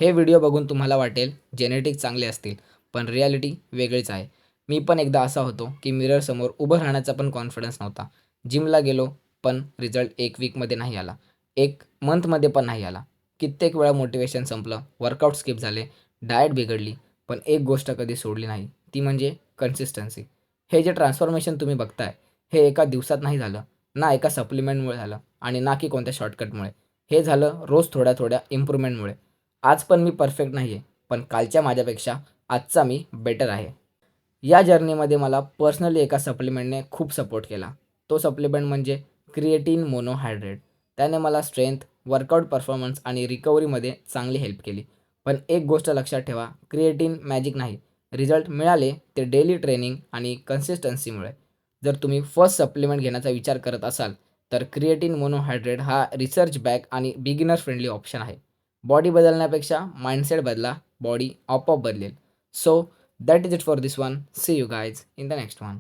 हे व्हिडिओ बघून तुम्हाला वाटेल जेनेटिक चांगले असतील, पण रिॲलिटी वेगळीच आहे. मी पण एकदा असा होतो की मिररसमोर उभं राहण्याचा पण कॉन्फिडन्स नव्हता. जिमला गेलो, पण रिझल्ट 1 वीकमध्ये नाही आला. 1 मंथमध्ये पण नाही आला. कित्येक वेळा मोटिवेशन संपलं, वर्कआउट स्किप झाले, डाएट बिघडली, पण एक गोष्ट कधी सोडली नाही, ती म्हणजे कन्सिस्टन्सी. हे जे ट्रान्सफॉर्मेशन तुम्ही बघताय, हे एका दिवसात नाही झालं, ना एका सप्लिमेंटमुळे झालं आणि ना की कोणत्या शॉर्टकटमुळे. हे झालं रोज थोड्या-थोड्या इम्प्रूव्हमेंटमुळे. आज पण मी परफेक्ट नाही आहे, पण कालच्या माझ्यापेक्षा आजचा मी बेटर आहे. या जर्नीमध्ये मला पर्सनली एका सप्लिमेंटने खूप सपोर्ट केला. तो सप्लिमेंट म्हणजे क्रिएटिन मोनोहायड्रेट. त्याने मला स्ट्रेंथ, वर्कआउट परफॉर्मन्स आणि रिकव्हरीमध्ये चांगली हेल्प केली. पण एक गोष्ट लक्षात ठेवा, क्रिएटिन मॅजिक नाही. रिझल्ट मिळाले ते डेली ट्रेनिंग आणि कन्सिस्टन्सीमुळे. जर तुम्ही फर्स्ट सप्लिमेंट घेण्याचा विचार करत असाल, तर क्रिएटिन मोनोहायड्रेट हा रिसर्च बॅक आणि बिगिनर फ्रेंडली ऑप्शन आहे. बॉडी बदलण्यापेक्षा माइंडसेट बदला, बॉडी आपोआप बदलेल. So that is it for this one. See you guys in the next one.